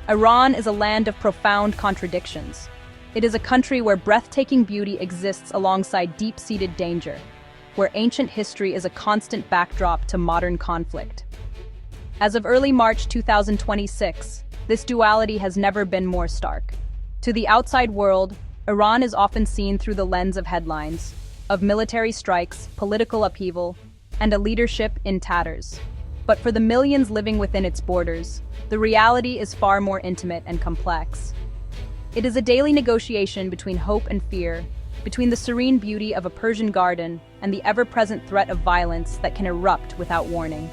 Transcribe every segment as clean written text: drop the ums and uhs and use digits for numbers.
Iran is a land of profound contradictions. It is a country where breathtaking beauty exists alongside deep-seated danger, where ancient history is a constant backdrop to modern conflict. As of early March 2026, this duality has never been more stark. To the outside world, Iran is often seen through the lens of headlines, of military strikes, political upheaval, and a leadership in tatters. But for the millions living within its borders, the reality is far more intimate and complex. It is a daily negotiation between hope and fear, between the serene beauty of a Persian garden and the ever-present threat of violence that can erupt without warning.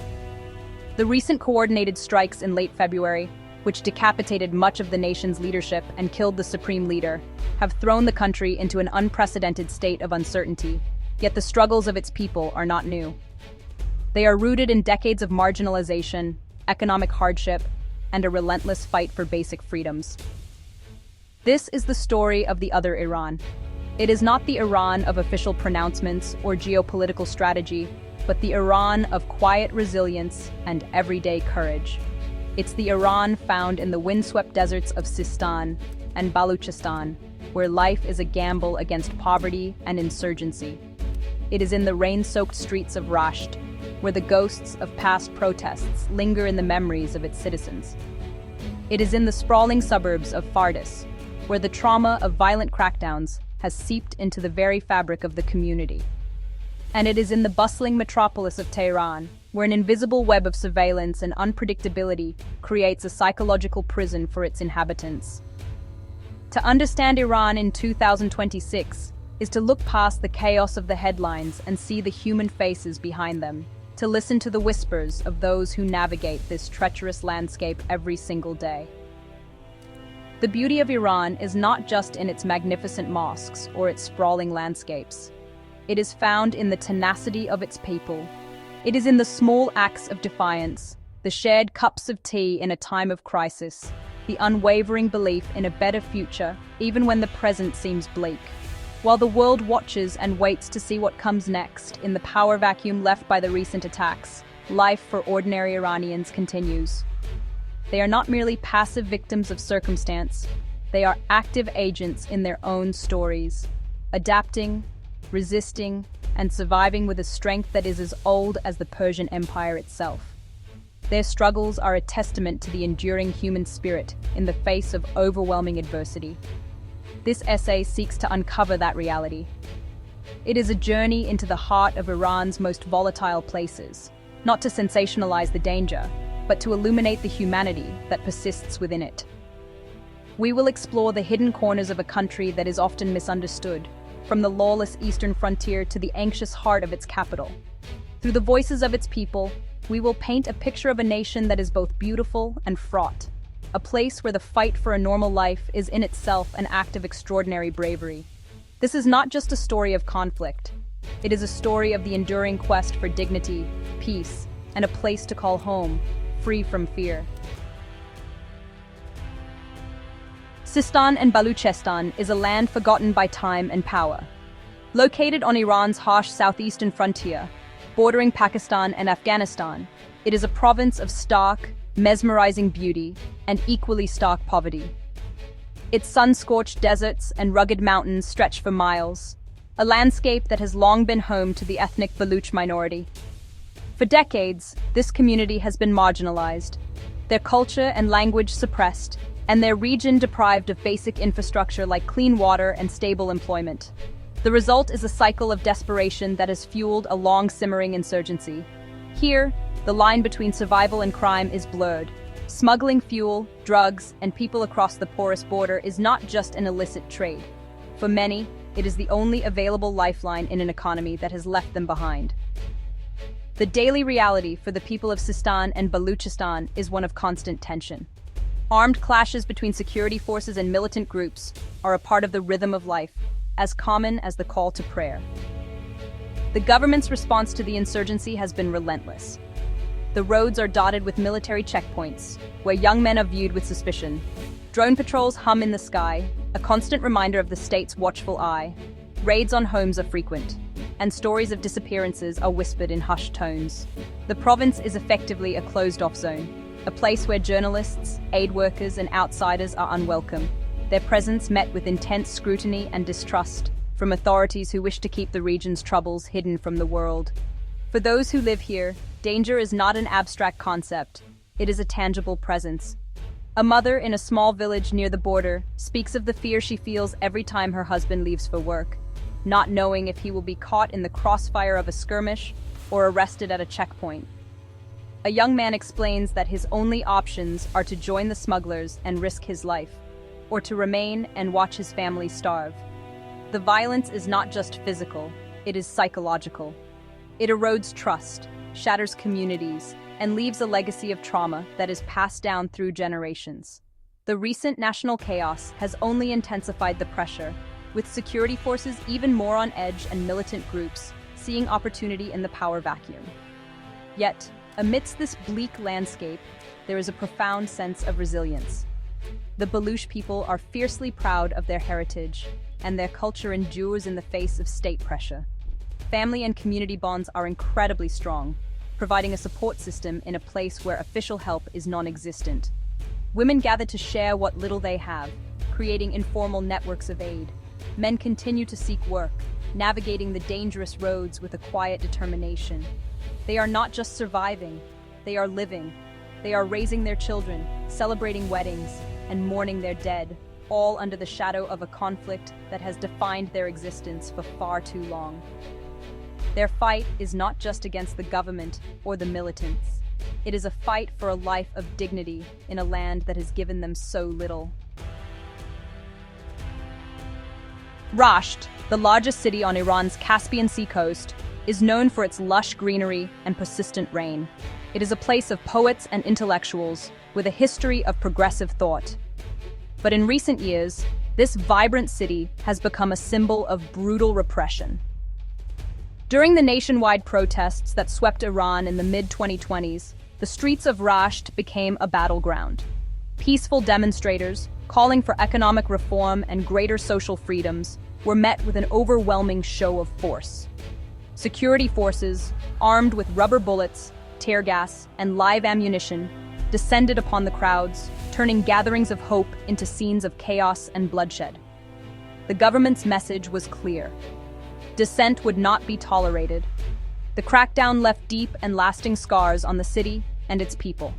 The recent coordinated strikes in late February, which decapitated much of the nation's leadership and killed the supreme leader, have thrown the country into an unprecedented state of uncertainty, yet the struggles of its people are not new. They are rooted in decades of marginalization, economic hardship, and a relentless fight for basic freedoms. This is the story of the other Iran. It is not the Iran of official pronouncements or geopolitical strategy, but the Iran of quiet resilience and everyday courage. It's the Iran found in the windswept deserts of Sistan and Baluchestan, where life is a gamble against poverty and insurgency. It is in the rain-soaked streets of Rasht, where the ghosts of past protests linger in the memories of its citizens. It is in the sprawling suburbs of Fardis, where the trauma of violent crackdowns has seeped into the very fabric of the community. And it is in the bustling metropolis of Tehran, where an invisible web of surveillance and unpredictability creates a psychological prison for its inhabitants. To understand Iran in 2026 is to look past the chaos of the headlines and see the human faces behind them, to listen to the whispers of those who navigate this treacherous landscape every single day. The beauty of Iran is not just in its magnificent mosques or its sprawling landscapes. It is found in the tenacity of its people. It is in the small acts of defiance, the shared cups of tea in a time of crisis, the unwavering belief in a better future even when the present seems bleak. While the world watches and waits to see what comes next in the power vacuum left by the recent attacks, life for ordinary Iranians continues. They are not merely passive victims of circumstance, they are active agents in their own stories, adapting, resisting, and surviving with a strength that is as old as the Persian Empire itself. Their struggles are a testament to the enduring human spirit in the face of overwhelming adversity. This essay seeks to uncover that reality. It is a journey into the heart of Iran's most volatile places, not to sensationalize the danger, but to illuminate the humanity that persists within it. We will explore the hidden corners of a country that is often misunderstood, from the lawless eastern frontier to the anxious heart of its capital. Through the voices of its people, we will paint a picture of a nation that is both beautiful and fraught, a place where the fight for a normal life is in itself an act of extraordinary bravery. This is not just a story of conflict. It is a story of the enduring quest for dignity, peace, and a place to call home, free from fear. Sistan and Baluchestan is a land forgotten by time and power. Located on Iran's harsh southeastern frontier, bordering Pakistan and Afghanistan, it is a province of stark, mesmerizing beauty and equally stark poverty. Its sun-scorched deserts and rugged mountains stretch for miles, a landscape that has long been home to the ethnic Baluch minority. For decades, this community has been marginalized, their culture and language suppressed, and their region deprived of basic infrastructure like clean water and stable employment. The result is a cycle of desperation that has fueled a long-simmering insurgency. Here, the line between survival and crime is blurred. Smuggling fuel, drugs, and people across the porous border is not just an illicit trade. For many, it is the only available lifeline in an economy that has left them behind. The daily reality for the people of Sistan and Baluchistan is one of constant tension. Armed clashes between security forces and militant groups are a part of the rhythm of life, as common as the call to prayer. The government's response to the insurgency has been relentless. The roads are dotted with military checkpoints, where young men are viewed with suspicion. Drone patrols hum in the sky, a constant reminder of the state's watchful eye. Raids on homes are frequent, and stories of disappearances are whispered in hushed tones. The province is effectively a closed-off zone, a place where journalists, aid workers, and outsiders are unwelcome, their presence met with intense scrutiny and distrust from authorities who wish to keep the region's troubles hidden from the world. For those who live here, danger is not an abstract concept, it is a tangible presence. A mother in a small village near the border speaks of the fear she feels every time her husband leaves for work, not knowing if he will be caught in the crossfire of a skirmish or arrested at a checkpoint. A young man explains that his only options are to join the smugglers and risk his life, or to remain and watch his family starve. The violence is not just physical, it is psychological. It erodes trust, shatters communities, and leaves a legacy of trauma that is passed down through generations. The recent national chaos has only intensified the pressure, with security forces even more on edge and militant groups seeing opportunity in the power vacuum. Yet, amidst this bleak landscape, there is a profound sense of resilience. The Baluch people are fiercely proud of their heritage, and their culture endures in the face of state pressure. Family and community bonds are incredibly strong, providing a support system in a place where official help is non-existent. Women gather to share what little they have, creating informal networks of aid. Men continue to seek work, navigating the dangerous roads with a quiet determination. They are not just surviving, they are living. They are raising their children, celebrating weddings, and mourning their dead, all under the shadow of a conflict that has defined their existence for far too long. Their fight is not just against the government or the militants. It is a fight for a life of dignity in a land that has given them so little. Rasht, the largest city on Iran's Caspian Sea coast, is known for its lush greenery and persistent rain. It is a place of poets and intellectuals with a history of progressive thought. But in recent years, this vibrant city has become a symbol of brutal repression. During the nationwide protests that swept Iran in the mid-2020s, the streets of Rasht became a battleground. Peaceful demonstrators, calling for economic reform and greater social freedoms, were met with an overwhelming show of force. Security forces, armed with rubber bullets, tear gas, and live ammunition, descended upon the crowds, turning gatherings of hope into scenes of chaos and bloodshed. The government's message was clear. Dissent would not be tolerated. The crackdown left deep and lasting scars on the city and its people.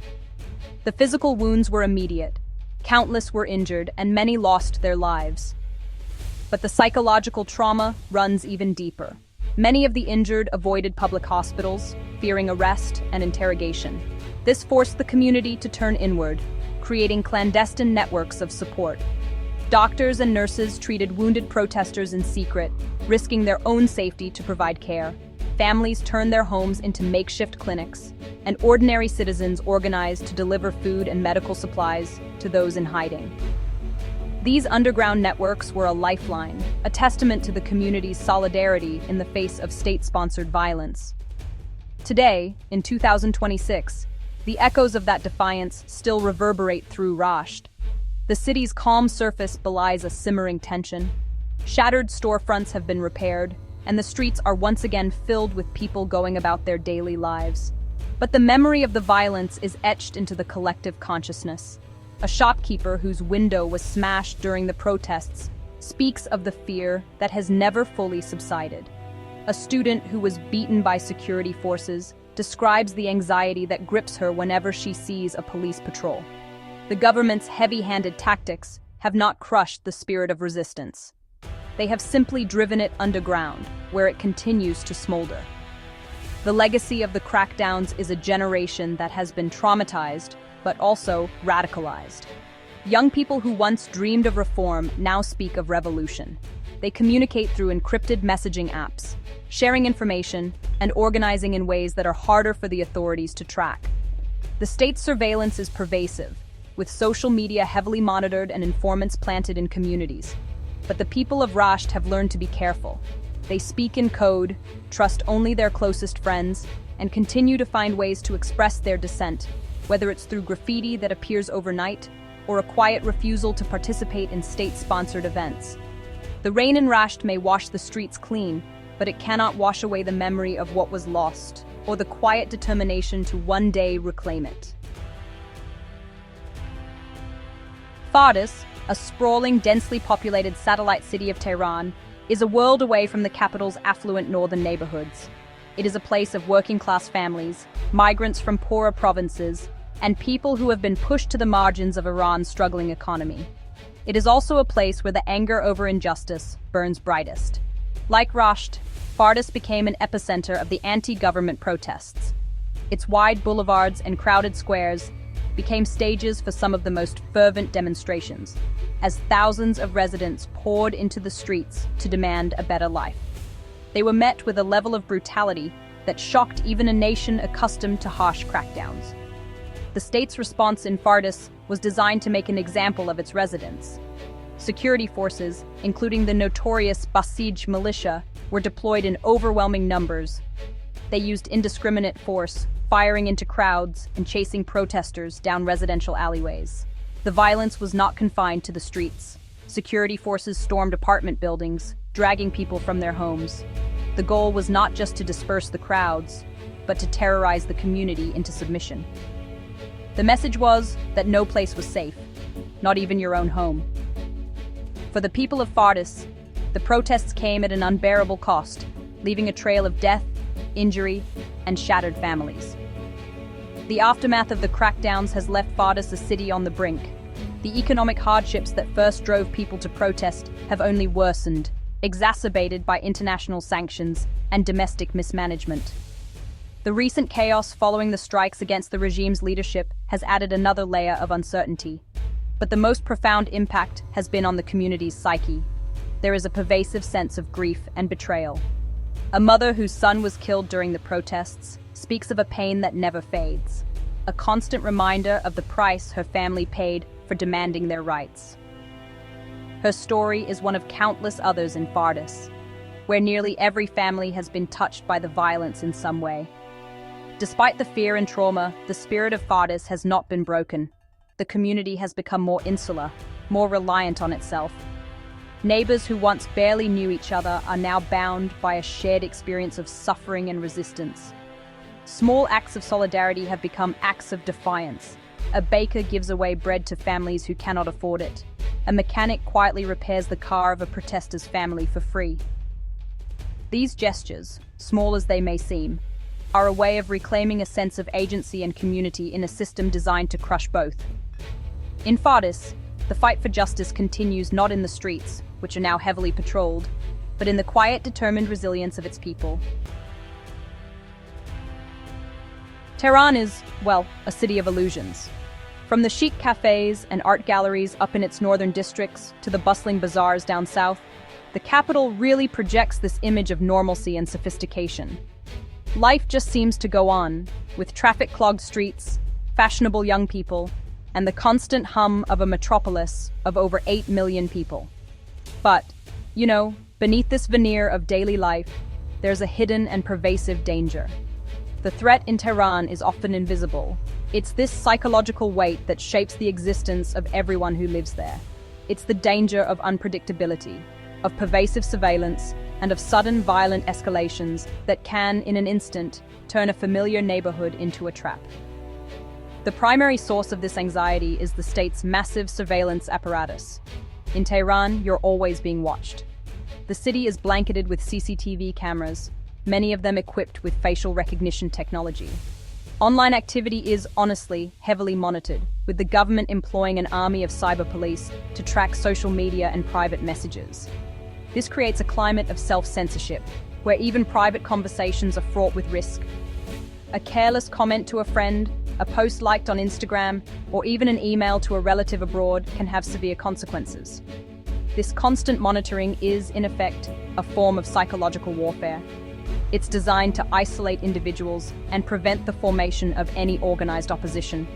The physical wounds were immediate. Countless were injured, and many lost their lives. But the psychological trauma runs even deeper. Many of the injured avoided public hospitals, fearing arrest and interrogation. This forced the community to turn inward, creating clandestine networks of support. Doctors and nurses treated wounded protesters in secret, risking their own safety to provide care. Families turned their homes into makeshift clinics, and ordinary citizens organized to deliver food and medical supplies to those in hiding. These underground networks were a lifeline, a testament to the community's solidarity in the face of state-sponsored violence. Today, in 2026, the echoes of that defiance still reverberate through Rasht. The city's calm surface belies a simmering tension. Shattered storefronts have been repaired, and the streets are once again filled with people going about their daily lives. But the memory of the violence is etched into the collective consciousness. A shopkeeper whose window was smashed during the protests speaks of the fear that has never fully subsided. A student who was beaten by security forces describes the anxiety that grips her whenever she sees a police patrol. The government's heavy-handed tactics have not crushed the spirit of resistance. They have simply driven it underground, where it continues to smolder. The legacy of the crackdowns is a generation that has been traumatized, but also radicalized. Young people who once dreamed of reform now speak of revolution. They communicate through encrypted messaging apps, sharing information, and organizing in ways that are harder for the authorities to track. The state's surveillance is pervasive, with social media heavily monitored and informants planted in communities. But the people of Rasht have learned to be careful. They speak in code, trust only their closest friends, and continue to find ways to express their dissent, whether it's through graffiti that appears overnight or a quiet refusal to participate in state-sponsored events. The rain in Rasht may wash the streets clean, but it cannot wash away the memory of what was lost or the quiet determination to one day reclaim it. Fardis, a sprawling, densely populated satellite city of Tehran, is a world away from the capital's affluent northern neighborhoods. It is a place of working-class families, migrants from poorer provinces, and people who have been pushed to the margins of Iran's struggling economy. It is also a place where the anger over injustice burns brightest. Like Rasht, Fardis became an epicenter of the anti-government protests. Its wide boulevards and crowded squares became stages for some of the most fervent demonstrations, as thousands of residents poured into the streets to demand a better life. They were met with a level of brutality that shocked even a nation accustomed to harsh crackdowns. The state's response in Fardis was designed to make an example of its residents. Security forces, including the notorious Basij militia, were deployed in overwhelming numbers. They used indiscriminate force, firing into crowds and chasing protesters down residential alleyways. The violence was not confined to the streets. Security forces stormed apartment buildings, dragging people from their homes. The goal was not just to disperse the crowds, but to terrorize the community into submission. The message was that no place was safe, not even your own home. For the people of Fardis, the protests came at an unbearable cost, leaving a trail of death, injury, and shattered families. The aftermath of the crackdowns has left Fardis a city on the brink. The economic hardships that first drove people to protest have only worsened, exacerbated by international sanctions and domestic mismanagement. The recent chaos following the strikes against the regime's leadership has added another layer of uncertainty. But the most profound impact has been on the community's psyche. There is a pervasive sense of grief and betrayal. A mother whose son was killed during the protests speaks of a pain that never fades, a constant reminder of the price her family paid for demanding their rights. Her story is one of countless others in Fardis, where nearly every family has been touched by the violence in some way. Despite the fear and trauma, the spirit of Fardis has not been broken. The community has become more insular, more reliant on itself. Neighbors who once barely knew each other are now bound by a shared experience of suffering and resistance. Small acts of solidarity have become acts of defiance. A baker gives away bread to families who cannot afford it. A mechanic quietly repairs the car of a protester's family for free. These gestures, small as they may seem, are a way of reclaiming a sense of agency and community in a system designed to crush both. In Fardis, the fight for justice continues not in the streets, which are now heavily patrolled, but in the quiet, determined resilience of its people. Tehran is, well, a city of illusions. From the chic cafes and art galleries up in its northern districts to the bustling bazaars down south, the capital really projects this image of normalcy and sophistication. Life just seems to go on, with traffic-clogged streets, fashionable young people, and the constant hum of a metropolis of over 8 million people. But, beneath this veneer of daily life, there's a hidden and pervasive danger. The threat in Tehran is often invisible. It's this psychological weight that shapes the existence of everyone who lives there. It's the danger of unpredictability, of pervasive surveillance, and of sudden violent escalations that can, in an instant, turn a familiar neighborhood into a trap. The primary source of this anxiety is the state's massive surveillance apparatus. In Tehran, you're always being watched. The city is blanketed with CCTV cameras, many of them equipped with facial recognition technology. Online activity is, honestly, heavily monitored, with the government employing an army of cyber police to track social media and private messages. This creates a climate of self-censorship, where even private conversations are fraught with risk. A careless comment to a friend, a post liked on Instagram, or even an email to a relative abroad can have severe consequences. This constant monitoring is, in effect, a form of psychological warfare. It's designed to isolate individuals and prevent the formation of any organized opposition.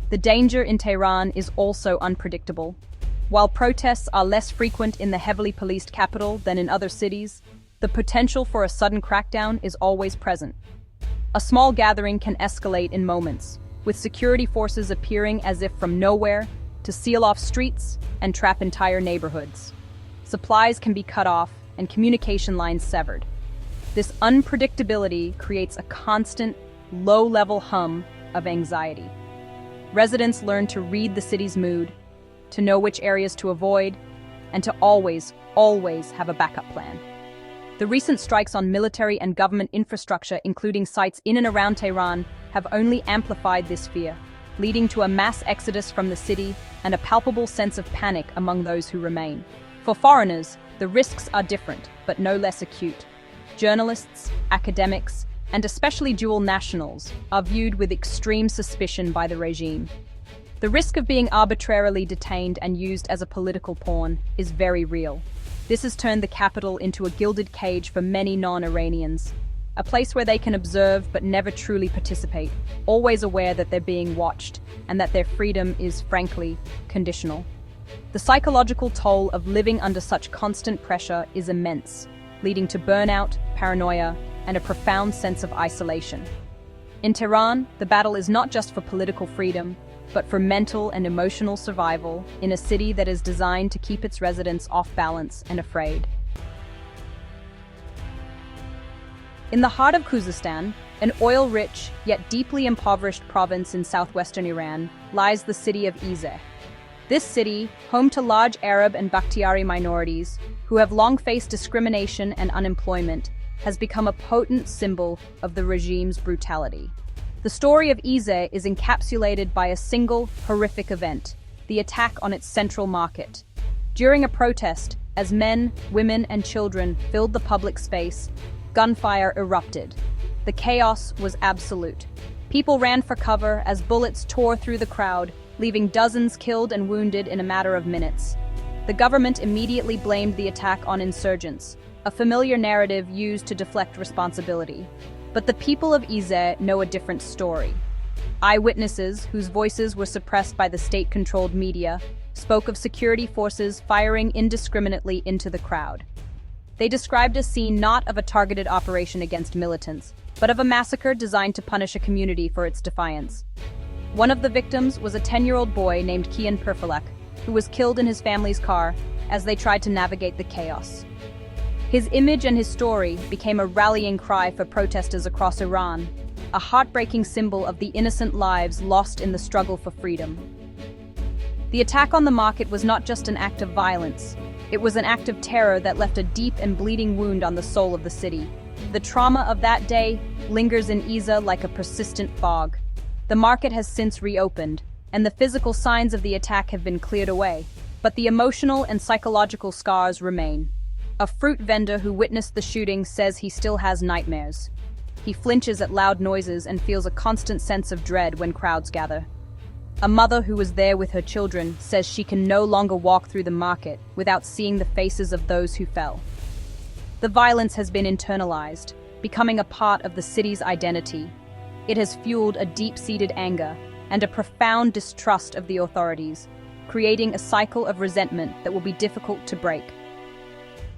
The danger in Tehran is also unpredictable. While protests are less frequent in the heavily policed capital than in other cities, the potential for a sudden crackdown is always present. A small gathering can escalate in moments, with security forces appearing as if from nowhere to seal off streets and trap entire neighborhoods. Supplies can be cut off and communication lines severed. This unpredictability creates a constant, low-level hum of anxiety. Residents learn to read the city's mood to know which areas to avoid, and to always have a backup plan. The recent strikes on military and government infrastructure, including sites in and around Tehran, have only amplified this fear, leading to a mass exodus from the city and a palpable sense of panic among those who remain. For foreigners, the risks are different, but no less acute. Journalists, academics, and especially dual nationals are viewed with extreme suspicion by the regime. The risk of being arbitrarily detained and used as a political pawn is very real. This has turned the capital into a gilded cage for many non-Iranians, a place where they can observe but never truly participate, always aware that they're being watched and that their freedom is, frankly, conditional. The psychological toll of living under such constant pressure is immense, leading to burnout, paranoia, and a profound sense of isolation. In Tehran, the battle is not just for political freedom, but for mental and emotional survival in a city that is designed to keep its residents off balance and afraid. In the heart of Khuzestan, an oil-rich yet deeply impoverished province in southwestern Iran, lies the city of Izeh. This city, home to large Arab and Bakhtiari minorities who have long faced discrimination and unemployment, has become a potent symbol of the regime's brutality. The story of Izeh is encapsulated by a single, horrific event, the attack on its central market. During a protest, as men, women, and children filled the public space, gunfire erupted. The chaos was absolute. People ran for cover as bullets tore through the crowd, leaving dozens killed and wounded in a matter of minutes. The government immediately blamed the attack on insurgents, a familiar narrative used to deflect responsibility. But the people of Izeh know a different story. Eyewitnesses, whose voices were suppressed by the state-controlled media, spoke of security forces firing indiscriminately into the crowd. They described a scene not of a targeted operation against militants, but of a massacre designed to punish a community for its defiance. One of the victims was a 10-year-old boy named Kian Perfalek, who was killed in his family's car as they tried to navigate the chaos. His image and his story became a rallying cry for protesters across Iran, a heartbreaking symbol of the innocent lives lost in the struggle for freedom. The attack on the market was not just an act of violence. It was an act of terror that left a deep and bleeding wound on the soul of the city. The trauma of that day lingers in Izeh like a persistent fog. The market has since reopened, and the physical signs of the attack have been cleared away, but the emotional and psychological scars remain. A fruit vendor who witnessed the shooting says he still has nightmares. He flinches at loud noises and feels a constant sense of dread when crowds gather. A mother who was there with her children says she can no longer walk through the market without seeing the faces of those who fell. The violence has been internalized, becoming a part of the city's identity. It has fueled a deep-seated anger and a profound distrust of the authorities, creating a cycle of resentment that will be difficult to break.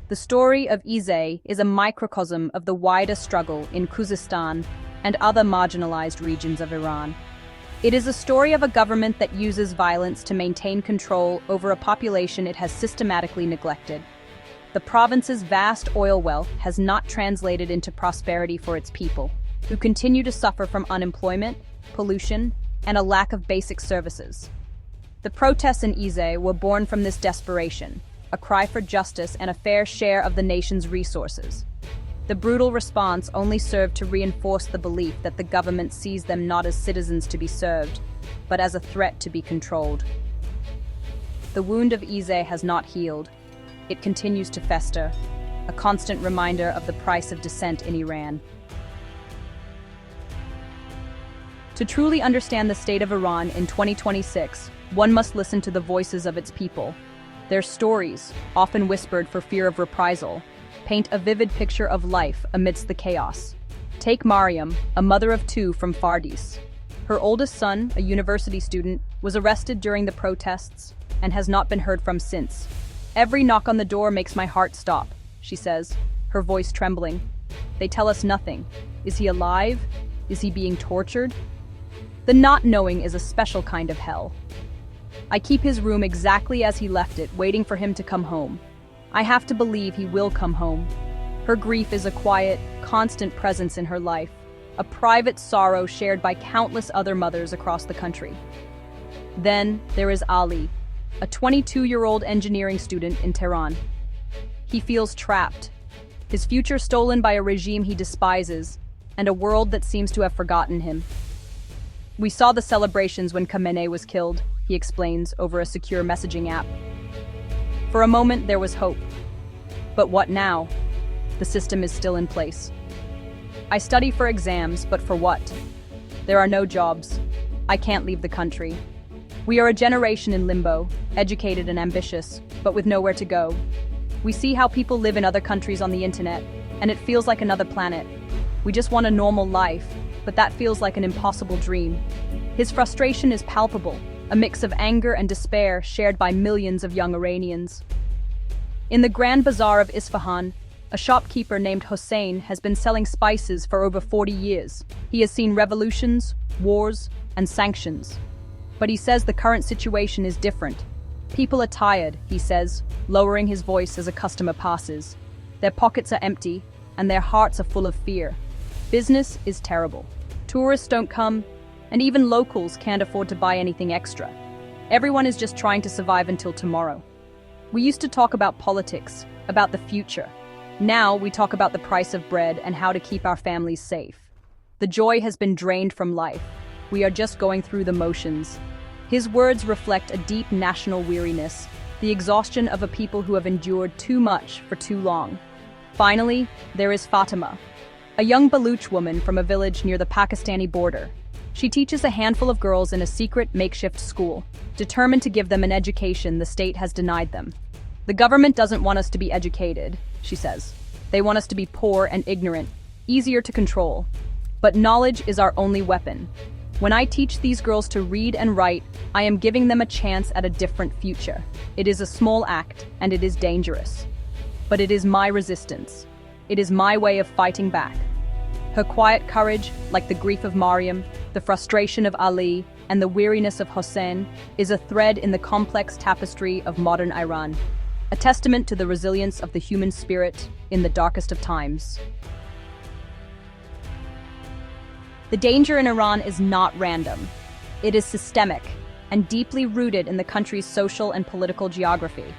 The story of Izeh is a microcosm of the wider struggle in Khuzestan and other marginalized regions of Iran. It is a story of a government that uses violence to maintain control over a population it has systematically neglected. The province's vast oil wealth has not translated into prosperity for its people, who continue to suffer from unemployment, pollution, and a lack of basic services. The protests in Izeh were born from this desperation, a cry for justice and a fair share of the nation's resources. The brutal response only served to reinforce the belief that the government sees them not as citizens to be served, but as a threat to be controlled. The wound of Izeh has not healed. It continues to fester, a constant reminder of the price of dissent in Iran. To truly understand the state of Iran in 2026, one must listen to the voices of its people. Their stories, often whispered for fear of reprisal, paint a vivid picture of life amidst the chaos. Take Mariam, a mother of two from Fardis. Her oldest son, a university student, was arrested during the protests and has not been heard from since. "Every knock on the door makes my heart stop," she says, her voice trembling. "They tell us nothing. Is he alive? Is he being tortured?" The not knowing is a special kind of hell. I keep his room exactly as he left it, waiting for him to come home. I have to believe he will come home. Her grief is a quiet, constant presence in her life, a private sorrow shared by countless other mothers across the country. Then there is Ali, a 22-year-old engineering student in Tehran. He feels trapped, his future stolen by a regime he despises, and a world that seems to have forgotten him. "We saw the celebrations when Khamenei was killed," he explains over a secure messaging app. "For a moment there was hope. But what now? The system is still in place. I study for exams, but for what? There are no jobs. I can't leave the country. We are a generation in limbo, educated and ambitious, but with nowhere to go. We see how people live in other countries on the internet, and it feels like another planet. We just want a normal life, but that feels like an impossible dream." His frustration is palpable, a mix of anger and despair shared by millions of young Iranians. In the Grand Bazaar of Isfahan, a shopkeeper named Hossein has been selling spices for over 40 years. He has seen revolutions, wars, and sanctions. But he says the current situation is different. People are tired, he says, lowering his voice as a customer passes. Their pockets are empty, and their hearts are full of fear. Business is terrible. Tourists don't come, and even locals can't afford to buy anything extra. Everyone is just trying to survive until tomorrow. We used to talk about politics, about the future. Now we talk about the price of bread and how to keep our families safe. The joy has been drained from life. We are just going through the motions. His words reflect a deep national weariness, the exhaustion of a people who have endured too much for too long. Finally, there is Fatima, a young Baluch woman from a village near the Pakistani border. She teaches a handful of girls in a secret makeshift school, determined to give them an education the state has denied them. "The government doesn't want us to be educated," she says. "They want us to be poor and ignorant, easier to control. But knowledge is our only weapon. When I teach these girls to read and write, I am giving them a chance at a different future. It is a small act, and it is dangerous. But it is my resistance. It is my way of fighting back." Her quiet courage, like the grief of Mariam, the frustration of Ali, and the weariness of Hossein, is a thread in the complex tapestry of modern Iran, a testament to the resilience of the human spirit in the darkest of times. The danger in Iran is not random. It is systemic and deeply rooted in the country's social and political geography.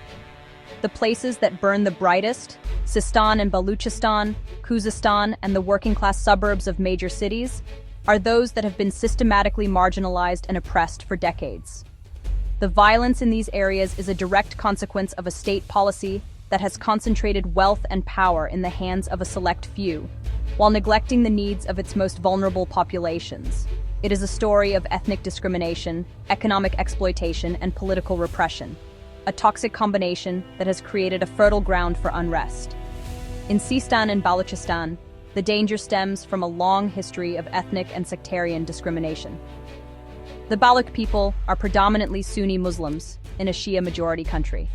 The places that burn the brightest, Sistan and Baluchestan, Khuzestan, and the working-class suburbs of major cities, are those that have been systematically marginalized and oppressed for decades. The violence in these areas is a direct consequence of a state policy that has concentrated wealth and power in the hands of a select few, while neglecting the needs of its most vulnerable populations. It is a story of ethnic discrimination, economic exploitation, and political repression, a toxic combination that has created a fertile ground for unrest. In Sistan and Baluchestan, the danger stems from a long history of ethnic and sectarian discrimination. The Baluch people are predominantly Sunni Muslims in a Shia-majority country,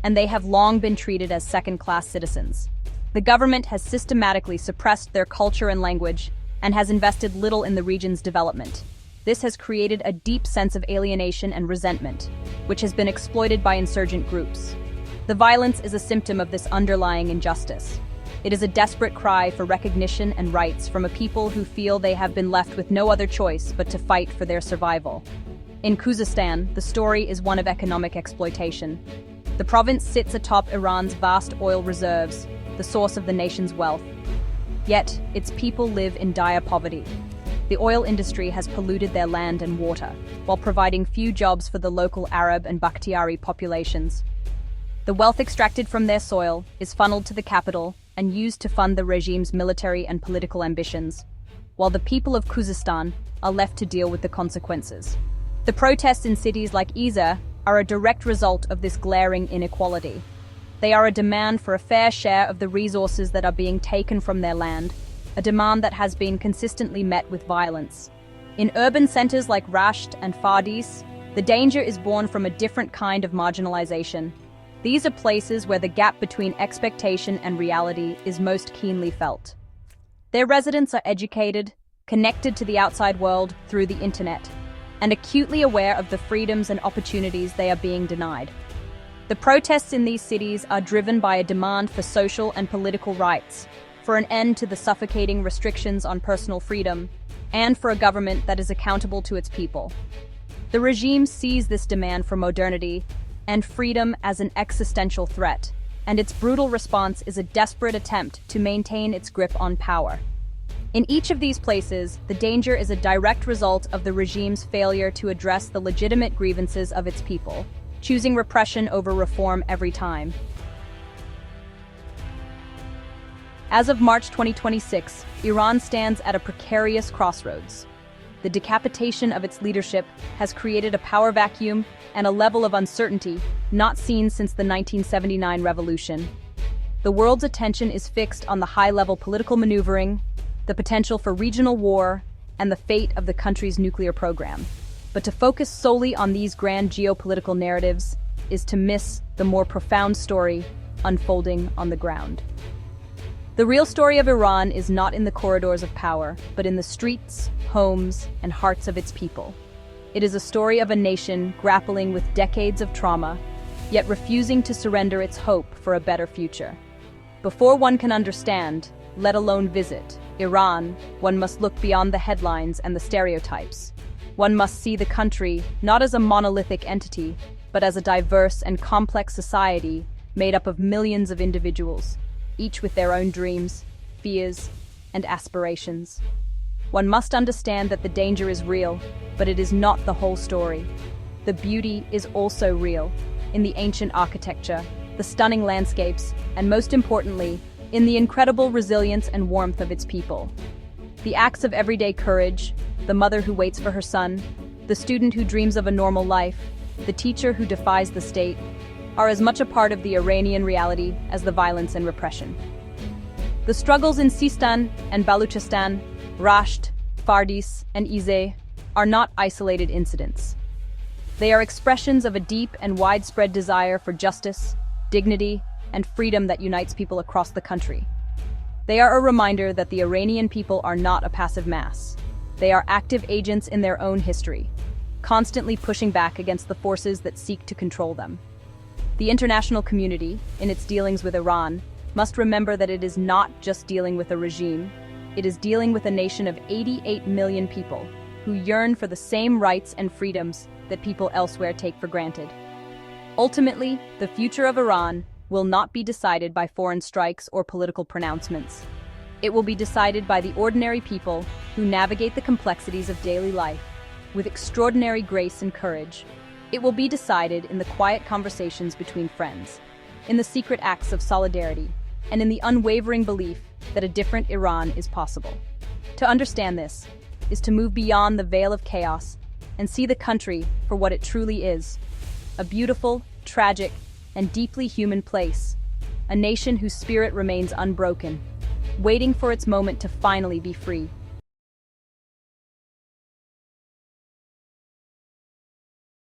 and they have long been treated as second-class citizens. The government has systematically suppressed their culture and language and has invested little in the region's development. This has created a deep sense of alienation and resentment, which has been exploited by insurgent groups. The violence is a symptom of this underlying injustice. It is a desperate cry for recognition and rights from a people who feel they have been left with no other choice but to fight for their survival. In Khuzestan, the story is one of economic exploitation. The province sits atop Iran's vast oil reserves, the source of the nation's wealth. Yet, its people live in dire poverty. The oil industry has polluted their land and water, while providing few jobs for the local Arab and Bakhtiari populations. The wealth extracted from their soil is funneled to the capital and used to fund the regime's military and political ambitions, while the people of Khuzestan are left to deal with the consequences. The protests in cities like Isa are a direct result of this glaring inequality. They are a demand for a fair share of the resources that are being taken from their land, a demand that has been consistently met with violence. In urban centers like Rasht and Fardis, the danger is born from a different kind of marginalization. These are places where the gap between expectation and reality is most keenly felt. Their residents are educated, connected to the outside world through the internet, and acutely aware of the freedoms and opportunities they are being denied. The protests in these cities are driven by a demand for social and political rights, for an end to the suffocating restrictions on personal freedom, and for a government that is accountable to its people. The regime sees this demand for modernity and freedom as an existential threat, and its brutal response is a desperate attempt to maintain its grip on power. In each of these places, the danger is a direct result of the regime's failure to address the legitimate grievances of its people, choosing repression over reform every time. As of March 2026, Iran stands at a precarious crossroads. The decapitation of its leadership has created a power vacuum and a level of uncertainty not seen since the 1979 revolution. The world's attention is fixed on the high-level political maneuvering, the potential for regional war, and the fate of the country's nuclear program. But to focus solely on these grand geopolitical narratives is to miss the more profound story unfolding on the ground. The real story of Iran is not in the corridors of power, but in the streets, homes, and hearts of its people. It is a story of a nation grappling with decades of trauma, yet refusing to surrender its hope for a better future. Before one can understand, let alone visit, Iran, one must look beyond the headlines and the stereotypes. One must see the country not as a monolithic entity, but as a diverse and complex society made up of millions of individuals, each with their own dreams, fears, and aspirations. One must understand that the danger is real, but it is not the whole story. The beauty is also real, in the ancient architecture, the stunning landscapes, and most importantly, in the incredible resilience and warmth of its people. The acts of everyday courage, the mother who waits for her son, the student who dreams of a normal life, the teacher who defies the state, are as much a part of the Iranian reality as the violence and repression. The struggles in Sistan and Baluchestan, Rasht, Fardis, and Izeh are not isolated incidents. They are expressions of a deep and widespread desire for justice, dignity, and freedom that unites people across the country. They are a reminder that the Iranian people are not a passive mass. They are active agents in their own history, constantly pushing back against the forces that seek to control them. The international community, in its dealings with Iran, must remember that it is not just dealing with a regime, it is dealing with a nation of 88 million people who yearn for the same rights and freedoms that people elsewhere take for granted. Ultimately, the future of Iran will not be decided by foreign strikes or political pronouncements. It will be decided by the ordinary people who navigate the complexities of daily life with extraordinary grace and courage. It will be decided in the quiet conversations between friends, in the secret acts of solidarity, and in the unwavering belief that a different Iran is possible. To understand this is to move beyond the veil of chaos and see the country for what it truly is: a beautiful, tragic, and deeply human place, a nation whose spirit remains unbroken, waiting for its moment to finally be free.